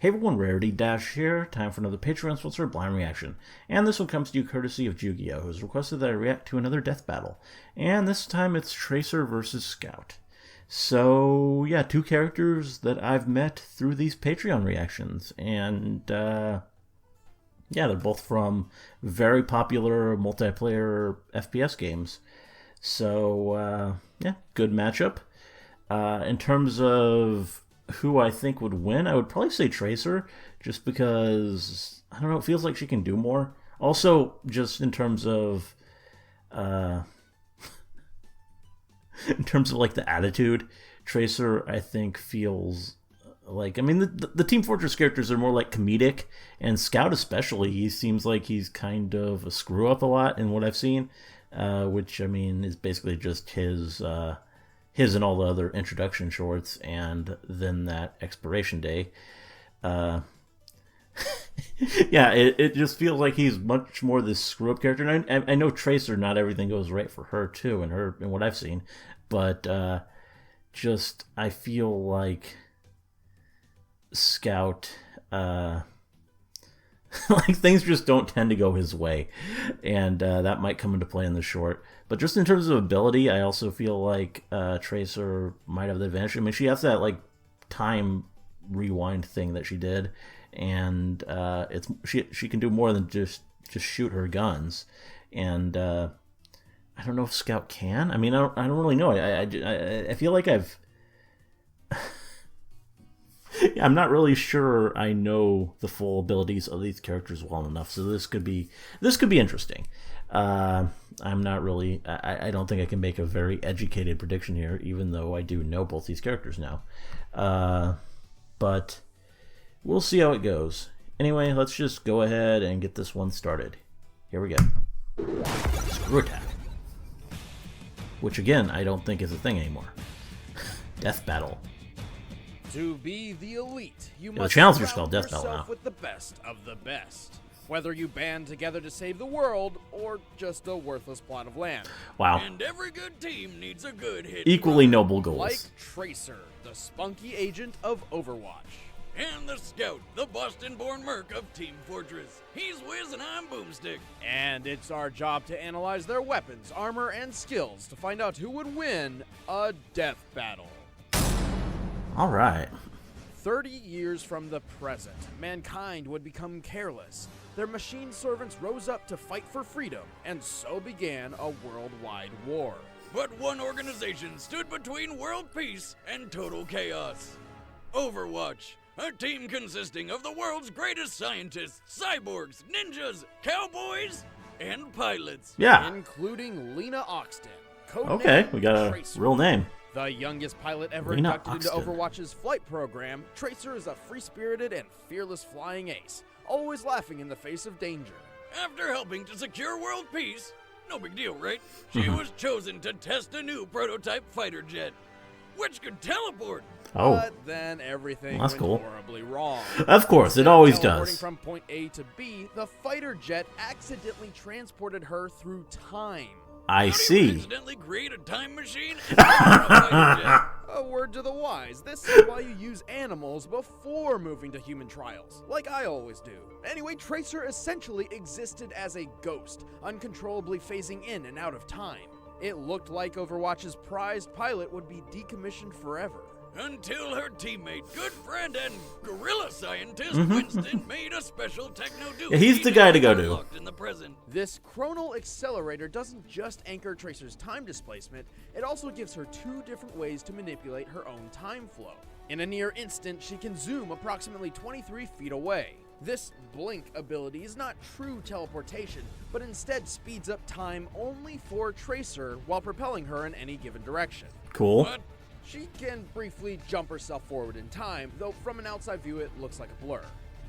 Hey everyone, Rarity Dash here. Time for another Patreon sponsored blind reaction. And this one comes to you courtesy of Yu-Gi-Oh! Who's requested that I react to another death battle. And this time it's Tracer versus Scout. So, yeah, two characters that I've met through these Patreon reactions. And, yeah, they're both from very popular multiplayer FPS games. So, yeah, good matchup. In terms of who I think would win, I would probably say Tracer, just because, I don't know, it feels like she can do more. Also, just in terms of like the attitude, Tracer, I think, feels like, I mean, the Team Fortress characters are more like comedic, and Scout especially, he seems like he's kind of a screw up a lot in what I've seen, which, I mean, is basically just his and all the other introduction shorts, and then that expiration day. Yeah, it just feels like he's much more this screw-up character. And I know Tracer, not everything goes right for her, too, and what I've seen. But just, I feel like Scout, like, things just don't tend to go his way, and that might come into play in the short. But just in terms of ability, I also feel like Tracer might have the advantage. I mean, she has that like time rewind thing that she did, and she can do more than just shoot her guns. And I don't know if Scout can. I mean, I don't really know. I feel like I'm not really sure I know the full abilities of these characters well enough, so this could be interesting. I'm not really, I don't think I can make a very educated prediction here, even though I do know both these characters now. But we'll see how it goes. Anyway, let's just go ahead and get this one started. Here we go. Screw attack. Which again, I don't think is a thing anymore. Death battle. To be the elite, you must the challenger's called surround Death Battle yourself now. with the best of the best. Whether you band together to save the world, or just a worthless plot of land. Wow. And every good team needs a good hit. Equally noble goals. Like Tracer, the spunky agent of Overwatch. And the Scout, the Boston-born merc of Team Fortress. He's Wiz and I'm Boomstick. And it's our job to analyze their weapons, armor, and skills to find out who would win a death battle. Alright. 30 years from the present, mankind would become careless. Their machine servants rose up to fight for freedom, and so began a worldwide war. But one organization stood between world peace and total chaos. Overwatch, a team consisting of the world's greatest scientists, cyborgs, ninjas, cowboys, and pilots. Yeah. Including Lena Oxton. Okay, we got a Tracer. real name. The youngest pilot ever Lena inducted into Oxton. Overwatch's flight program, Tracer is a free-spirited and fearless flying ace, always laughing in the face of danger. After helping to secure world peace, no big deal, right? She was chosen to test a new prototype fighter jet, which could teleport. Oh, But then everything Well, that's went cool. horribly wrong. of course, it Instead of always teleporting does. From point A to B, the fighter jet accidentally transported her through time. I How do you see. accidentally create a time machine and a fighter jet? A word to the wise, this is why you use animals before moving to human trials, like I always do. Anyway, Tracer essentially existed as a ghost, uncontrollably phasing in and out of time. It looked like Overwatch's prized pilot would be decommissioned forever. Until her teammate, good friend, and gorilla scientist Winston made a special techno-doohickey Yeah, he's the guy to go to. unlocked in the present. This chronal accelerator doesn't just anchor Tracer's time displacement, it also gives her two different ways to manipulate her own time flow. In a near instant, she can zoom approximately 23 feet away. This blink ability is not true teleportation, but instead speeds up time only for Tracer while propelling her in any given direction. Cool. What? She can briefly jump herself forward in time, though from an outside view it looks like a blur.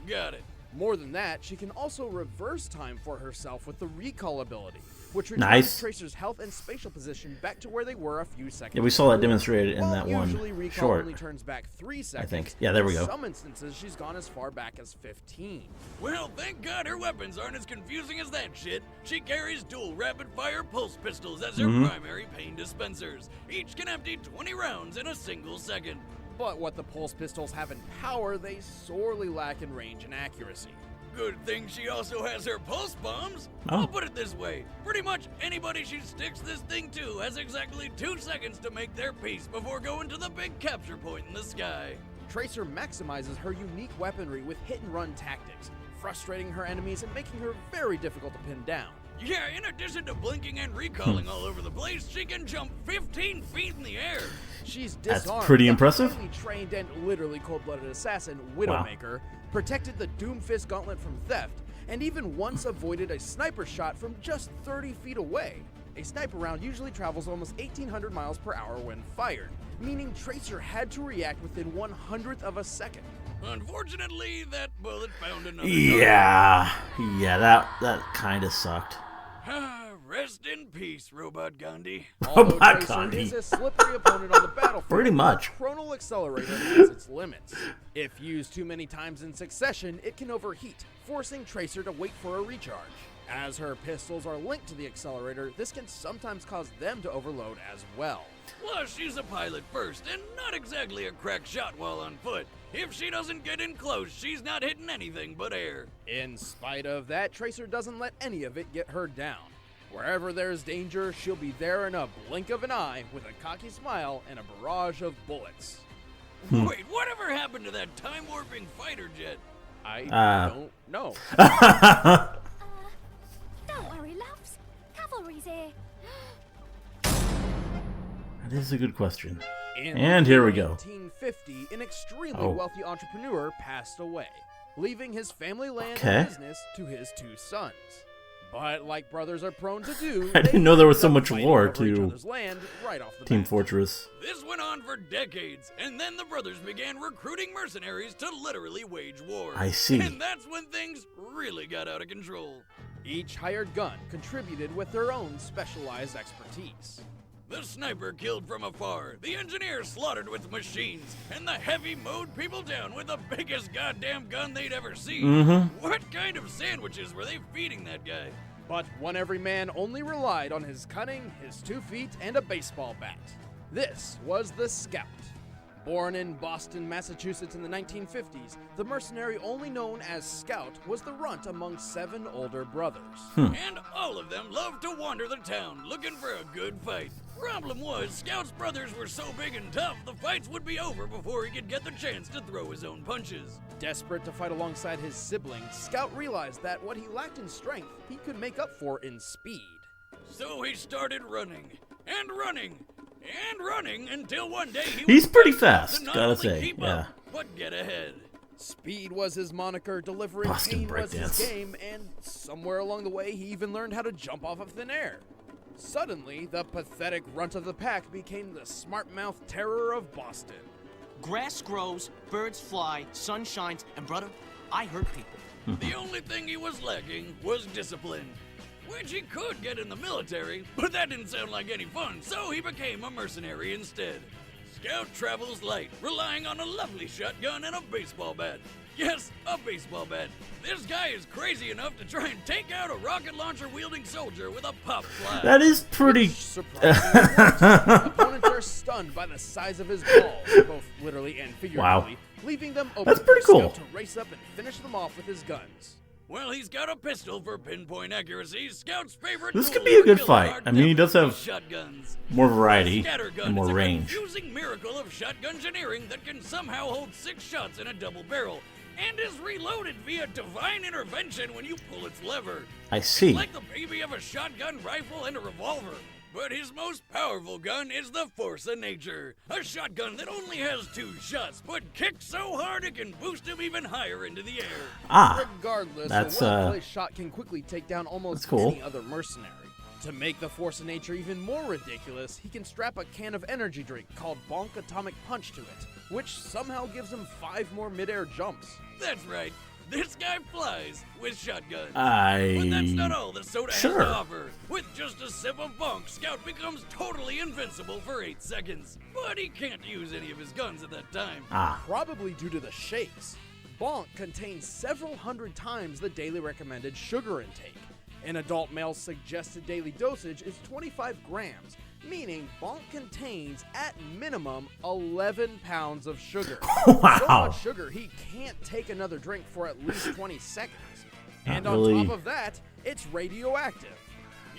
Got it. More than that, she can also reverse time for herself with the recall ability, which returns Nice. Tracer's health and spatial position back to where they were a few seconds Yeah, we saw that before. demonstrated in While that one usually recall short. only turns back 3 seconds. think. Yeah, there we in go. some instances, she's gone as far back as 15. Well, thank God her weapons aren't as confusing as that shit. She carries dual rapid-fire pulse pistols as her primary pain dispensers. Each can empty 20 rounds in a single second. But what the pulse pistols have in power, they sorely lack in range and accuracy. Good thing she also has her pulse bombs. Oh. I'll put it this way. Pretty much anybody she sticks this thing to has exactly 2 seconds to make their piece before going to the big capture point in the sky. Tracer maximizes her unique weaponry with hit-and-run tactics, frustrating her enemies and making her very difficult to pin down. Yeah, in addition to blinking and recalling all over the place, she can jump 15 feet in the air. She's That's disarmed pretty the impressive. highly trained and literally cold-blooded assassin Widowmaker, protected the Doomfist gauntlet from theft, and even once avoided a sniper shot from just 30 feet away. A sniper round usually travels almost 1,800 miles per hour when fired, meaning Tracer had to react within 1/100th of a second. Unfortunately, that bullet found another Yeah, that kind of sucked. target. Rest in peace, Robot Gandhi. Although my Tracer God, is a slippery opponent on the battlefield, Pretty much. the chronal accelerator has its limits. If used too many times in succession, it can overheat, forcing Tracer to wait for a recharge. As her pistols are linked to the accelerator, this can sometimes cause them to overload as well. Plus, she's a pilot first, and not exactly a crack shot while on foot. If she doesn't get in close, she's not hitting anything but air. In spite of that, Tracer doesn't let any of it get her down. Wherever there's danger, she'll be there in a blink of an eye with a cocky smile and a barrage of bullets. Wait, whatever happened to that time-warping fighter jet? I don't know. Don't worry, loves. Cavalry's here. That is a good question. In And here we go. 1950, an extremely wealthy entrepreneur passed away, leaving his family land Okay. and business to his 2 sons. But like brothers are prone to do, I didn't they know there was so ended up much fighting lore over each to other's land right off the Team bat. Fortress. This went on for decades, and then the brothers began recruiting mercenaries to literally wage war. I see. And that's when things really got out of control. Each hired gun contributed with their own specialized expertise. The sniper killed from afar, the engineer slaughtered with machines, and the heavy mowed people down with the biggest goddamn gun they'd ever seen. What kind of sandwiches were they feeding that guy? But one every man only relied on his cunning, his 2 feet, and a baseball bat. This was the Scout. Born in Boston, Massachusetts in the 1950s, the mercenary only known as Scout was the runt among 7 older brothers. And all of them loved to wander the town looking for a good fight. Problem was, Scout's brothers were so big and tough, the fights would be over before he could get the chance to throw his own punches. Desperate to fight alongside his siblings, Scout realized that what he lacked in strength, he could make up for in speed. So he started running, and running, and running until one day He's was pretty fast fast, enough to not gotta only say, keep yeah. up, but get ahead. Speed was his moniker, delivering Boston pain was his breakdance. game, and somewhere along the way he even learned how to jump off of thin air. Suddenly, the pathetic runt of the pack became the smart-mouthed terror of Boston. Grass grows, birds fly, sun shines, and brother, I hurt people. The only thing he was lacking was discipline, which he could get in the military, but that didn't sound like any fun, so he became a mercenary instead. Scout travels light, relying on a lovely shotgun and a baseball bat. Yes, a baseball bat. This guy is crazy enough to try and take out a rocket launcher wielding soldier with a pop fly. That is pretty. Surprisingly worked. Opponents are stunned by the size of his balls, both literally and figuratively, leaving them open That's pretty for cool. Scout to race up and finish them off with his guns. Well, he's got a pistol for pinpoint accuracy. Scout's favorite This tool could be a for good killing fight. are I mean, he does definitely have shotguns. more variety Scattergun and more is a range. confusing miracle of shotgun engineering that can somehow hold 6 shots in a double barrel, and is reloaded via divine intervention when you pull its lever. I see. Like the baby of a shotgun rifle and a revolver. But his most powerful gun is the Force of Nature, a shotgun that only has 2 shots, but kicks so hard it can boost him even higher into the air. Regardless, that's, a well-placed shot can quickly take down that's almost cool. any other mercenary. To make the Force of Nature even more ridiculous, he can strap a can of energy drink called Bonk Atomic Punch to it, which somehow gives him 5 more mid-air jumps. That's right, this guy flies with shotguns. I. But that's not all the soda has Sure. to offer. With just a sip of Bonk, Scout becomes totally invincible for 8 seconds. But he can't use any of his guns at that time. Probably due to the shakes. Bonk contains several hundred times the daily recommended sugar intake. An adult male's suggested daily dosage is 25 grams, meaning Bonk contains, at minimum, 11 pounds of sugar. Wow. So much sugar he can't take another drink for at least 20 seconds. And on really. top of that, it's radioactive.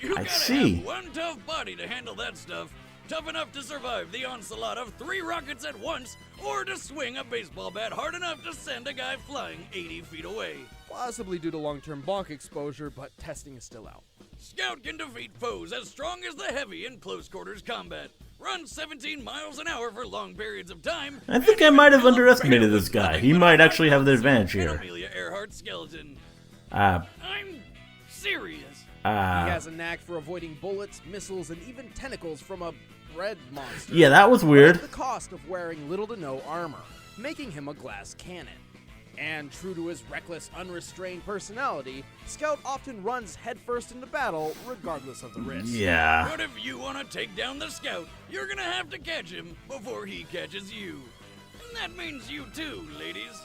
You I gotta see. have one tough body to handle that stuff. Tough enough to survive the onslaught of 3 rockets at once, or to swing a baseball bat hard enough to send a guy flying 80 feet away. Possibly due to long-term Bonk exposure, but testing is still out. Scout can defeat foes as strong as the heavy in close quarters combat. Run 17 miles an hour for long periods of time. I think I might have underestimated this guy. He might actually have the advantage An here. Amelia Earhart skeleton. Uh, I'm serious. He has a knack for avoiding bullets, missiles, and even tentacles from a bread monster. yeah, that was But weird. at the cost of wearing little to no armor, making him a glass cannon. And true to his reckless, unrestrained personality, Scout often runs headfirst into battle, regardless of the risk. Yeah. But if you want to take down the Scout, you're gonna have to catch him before he catches you. And that means you too, ladies.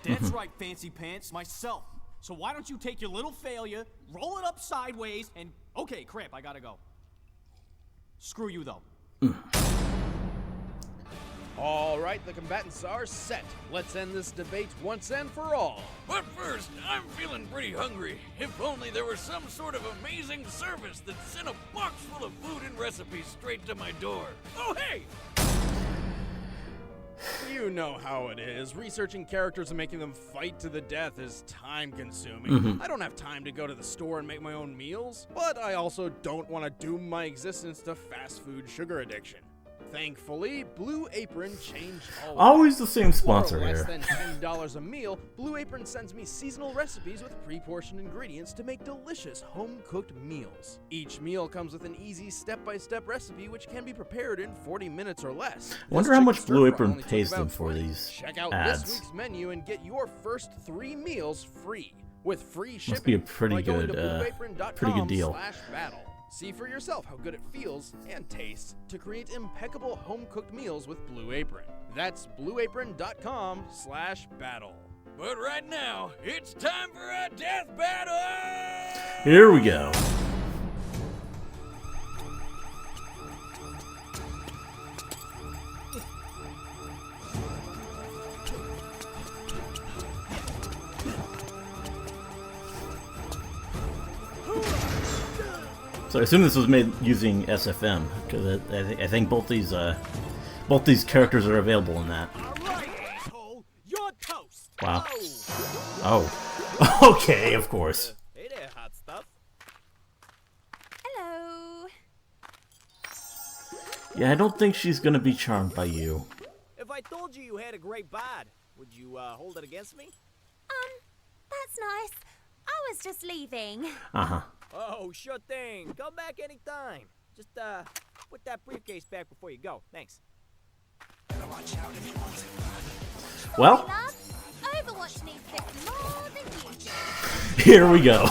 That's right, Fancy Pants, myself. So why don't you take your little failure, roll it up sideways, and... Okay, crap, I gotta go. Screw you, though. All right, the combatants are set. Let's end this debate once and for all. But first, I'm feeling pretty hungry. If only there was some sort of amazing service that sent a box full of food and recipes straight to my door. Oh, hey! You know how it is. Researching characters and making them fight to the death is time-consuming. I don't have time to go to the store and make my own meals, but I also don't want to doom my existence to fast food sugar addiction. Thankfully, Blue Apron changed all of that. Always the same sponsor For less here. than $10 a meal, Blue Apron sends me seasonal recipes with pre-portioned ingredients to make delicious home-cooked meals. Each meal comes with an easy step-by-step recipe which can be prepared in 40 minutes or less. Wonder This how chicken much Blue stir-fry Apron only took pays about them for 20. these Check out ads. this week's menu and get your first 3 meals free with free shipping. be a pretty by going good, to pretty good deal. blueapron.com/battle. See for yourself how good it feels and tastes to create impeccable home-cooked meals with Blue Apron. That's blueapron.com/battle. But right now, it's time for a death battle! Here we go. So I assume this was made using SFM because I think both these characters are available in that. All right, asshole, you're toast. Wow. Oh. Okay, of course. Hey there, hot stuff. Hello. Yeah, I don't think she's gonna be charmed by you. If I told you you had a great bod, would you hold it against me? That's nice. I was just leaving. Uh-huh. Oh, sure thing. Come back anytime. Just put that briefcase back before you go. Thanks. Well, Love, Overwatch needs this more than you do. here we go.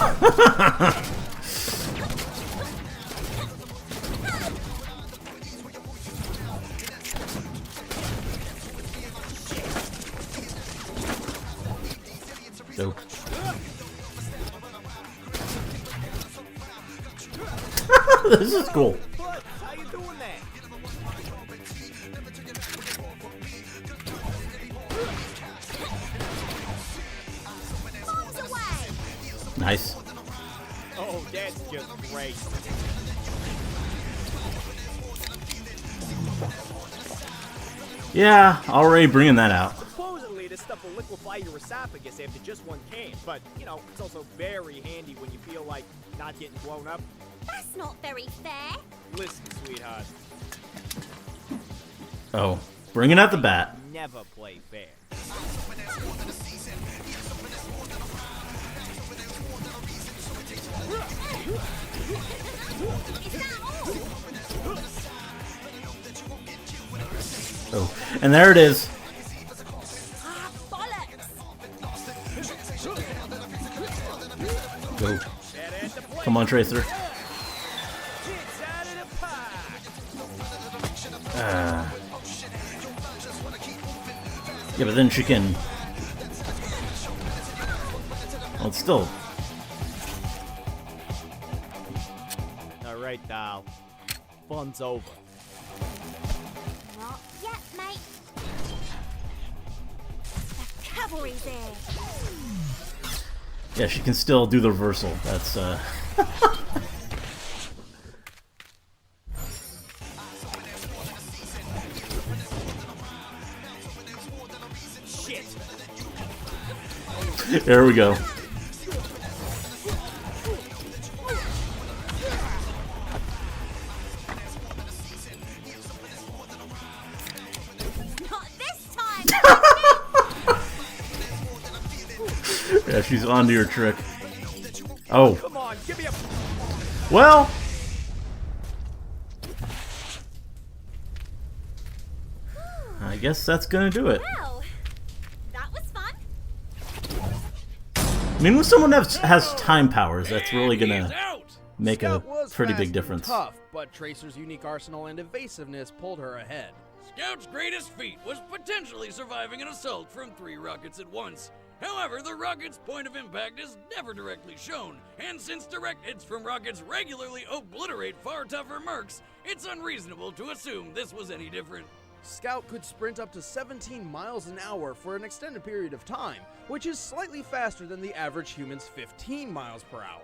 Dope. This is cool. But how you doing that? Bombs away. Nice. Oh, that's just great. Yeah, already bringing that out. Supposedly, this stuff will liquefy your esophagus after just one can, but, you know, it's also very handy when you feel like not getting blown up. That's not very fair. Listen, sweetheart, Oh, bringing out the bat. never play fair. Is that all? Oh, and there it is. Ah, bollocks. Go. That had to play. Come on, Tracer. It's out of the park. Yeah, but then she can... Well, it's still... right, doll. Fun's over. Not yet, mate. The cavalry's there. Yeah, she can still do the reversal. That's Shit. There we go. Not this time. Yeah, she's onto your trick. Oh. Come on, give me a... Well. I guess that's gonna do it. Well, that was fun. I mean, when someone has time powers, that's really And gonna he's out! make a Scout was pretty fast big and difference. Tough, but Tracer's unique arsenal and evasiveness pulled her ahead. Scout's greatest feat was potentially surviving an assault from 3 rockets at once. However, the rocket's point of impact is never directly shown, and since direct hits from rockets regularly obliterate far tougher mercs, it's unreasonable to assume this was any different. Scout could sprint up to 17 miles an hour for an extended period of time, which is slightly faster than the average human's 15 miles per hour.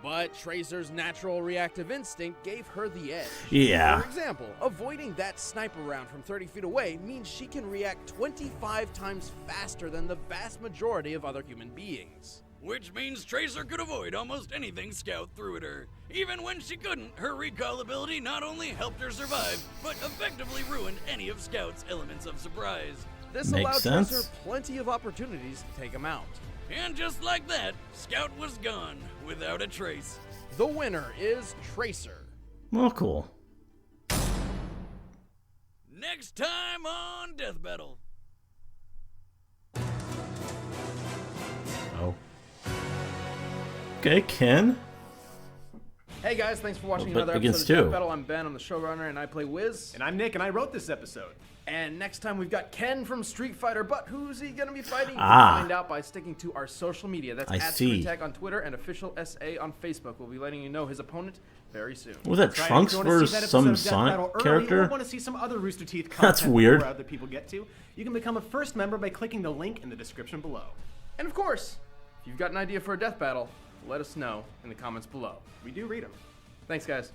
But Tracer's natural reactive instinct gave her the edge. Yeah. For example, avoiding that sniper round from 30 feet away means she can react 25 times faster than the vast majority of other human beings. Which means Tracer could avoid almost anything Scout threw at her. Even when she couldn't, her recall ability not only helped her survive, but effectively ruined any of Scout's elements of surprise. This Makes allowed sense. Tracer plenty of opportunities to take him out. And just like that, Scout was gone, without a trace. The winner is Tracer. Well, cool. Next time on Death Battle. Oh. Okay, Ken. Hey guys, thanks for watching But another episode against of Death two. Battle. I'm Ben, I'm the showrunner, and I play Wiz. And I'm Nick, and I wrote this episode. And next time we've got Ken from Street Fighter, but who's he gonna be fighting? You Ah. can find out by sticking to our social media. That's I at see. Tech on Twitter and official SA on Facebook. We'll be letting you know his opponent very soon. Was that Right, Trunks if you wanna see versus that episode some of Death Sonic Battle early, character? Or want to see some other Rooster Teeth content That's weird. before other people get to, you can become a first member by clicking the link in the description below. And of course, if you've got an idea for a death battle, let us know in the comments below. We do read them. Thanks, guys.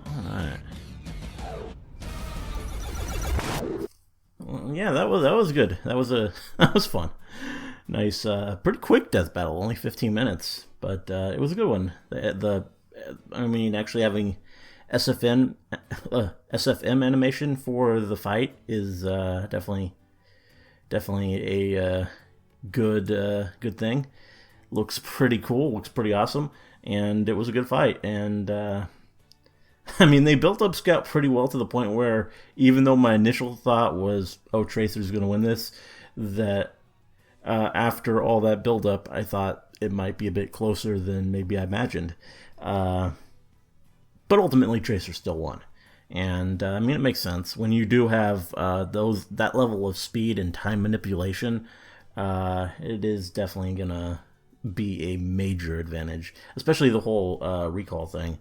Alright. Well, yeah, that was good. That was that was fun. Nice, pretty quick death battle, only 15 minutes, but it was a good one. I mean, actually having SFM animation for the fight is definitely a good thing. Looks pretty cool. Looks pretty awesome, and it was a good fight. And I mean, they built up Scout pretty well to the point where even though my initial thought was, oh, Tracer's going to win this, that after all that build-up, I thought it might be a bit closer than maybe I imagined. But ultimately, Tracer still won. And, I mean, it makes sense. When you do have that level of speed and time manipulation, it is definitely going to be a major advantage. Especially the whole recall thing.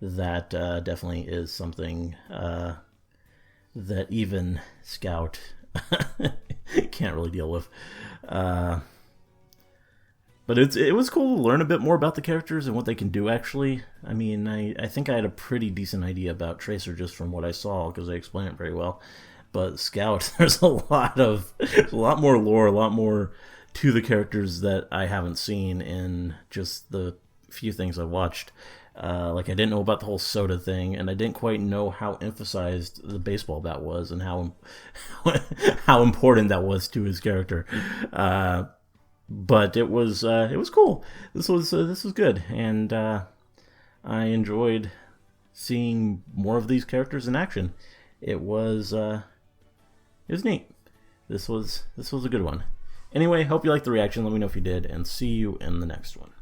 That definitely is something that even Scout can't really deal with. But it was cool to learn a bit more about the characters and what they can do, actually. I mean, I think I had a pretty decent idea about Tracer just from what I saw, because they explain it very well. But Scout, there's a lot more lore, a lot more to the characters that I haven't seen in just the few things I've watched. Like, I didn't know about the whole soda thing, and I didn't quite know how emphasized the baseball bat was and how important that was to his character. But it was cool. This was good, and I enjoyed seeing more of these characters in action. It was neat. This was a good one. Anyway, hope you liked the reaction. Let me know if you did, and see you in the next one.